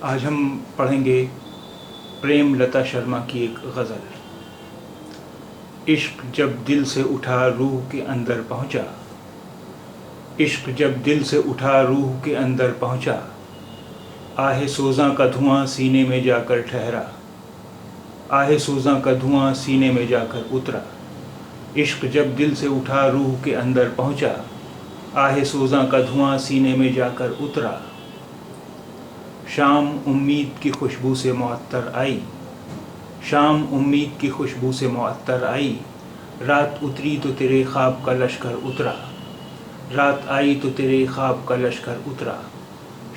آج ہم پڑھیں گے پریم لتا شرما کی ایک غزل۔ عشق جب دل سے اٹھا روح کے اندر پہنچا، عشق جب دل سے اٹھا روح کے اندر پہنچا، آہ سوزاں کا دھواں سینے میں جا کر ٹھہرا، آہ سوزاں کا دھواں سینے میں جا کر اترا۔ عشق جب دل سے اٹھا روح کے اندر پہنچا، آہ سوزاں کا دھواں سینے میں جا کر اترا۔ شام امید کی خوشبو سے معطر آئی، شام امید کی خوشبو سے معطر آئی، رات اتری تو تیرے خواب کا لشکر اترا، رات آئی تو تیرے خواب کا لشکر اترا۔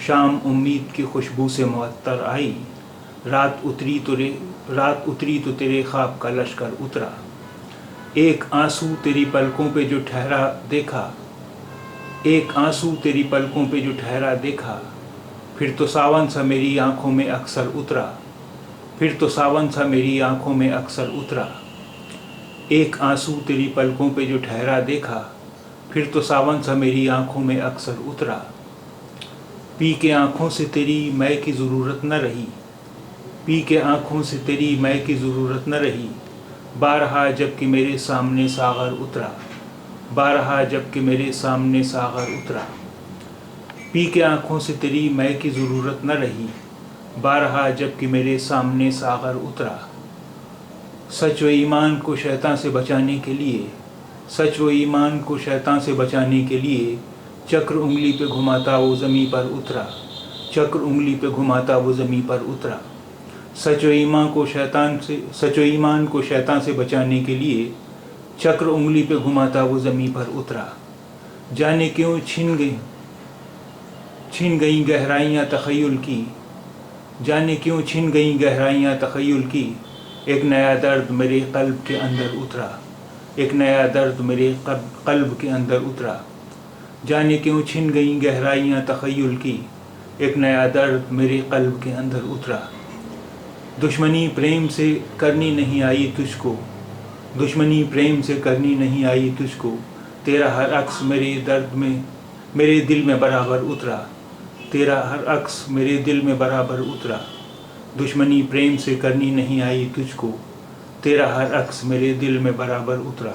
شام امید کی خوشبو سے معطر آئی، رات اتری تو تیرے خواب کا لشکر اترا۔ ایک آنسو تیری پلکوں پہ جو ٹھہرا دیکھا، ایک آنسو تیری پلکوں پہ جو ٹھہرا دیکھا، پھر تو ساون سا میری آنکھوں میں اکثر اترا، پھر تو ساون سا میری آنکھوں میں اکثر اترا۔ ایک آنسو تیری پلکوں پہ جو ٹھہرا دیکھا، پھر تو ساون سا میری آنکھوں میں اکثر اترا۔ پی کے آنکھوں سے تیری مے کی ضرورت نہ رہی، پی کے آنکھوں سے تیری مے کی ضرورت نہ رہی، بارہا جب کہ میرے سامنے ساغر اترا، بارہا جب کہ میرے سامنے ساغر اترا۔ پی کے آنکھوں سے تیری مے کی ضرورت نہ رہی، بارہا جب کہ میرے سامنے ساغر اترا۔ سچ و ایمان کو شیطان سے بچانے کے لیے، سچ و ایمان کو شیطان سے بچانے کے لیے، چکر انگلی پہ گھماتا وہ زمیں پر اترا، چکر انگلی پہ گھماتا وہ زمیں پر اترا۔ سچ و ایمان کو شیطان سے بچانے کے لیے، چکر انگلی پہ گھماتا وہ زمیں پر اترا۔ جانے کیوں چھن گئیں گہرائیاں تخیل کی، جانے کیوں چھن گئیں گہرائیاں تخیل کی، ایک نیا درد میرے قلب کے اندر اترا، ایک نیا درد میرے قلب کے اندر اترا۔ جانے کیوں چھن گئیں گہرائیاں تخیل کی، ایک نیا درد میرے قلب کے اندر اترا۔ دشمنی پریم سے کرنی نہیں آئی تجھ کو، دشمنی پریم سے کرنی نہیں آئی تجھ کو، تیرا ہر عکس میرے دل میں برابر اترا، تیرا ہر عکس میرے دل میں برابر اترا۔ دشمنی پریم سے کرنی نہیں آئی تجھ کو، تیرا ہر عکس میرے دل میں برابر اترا۔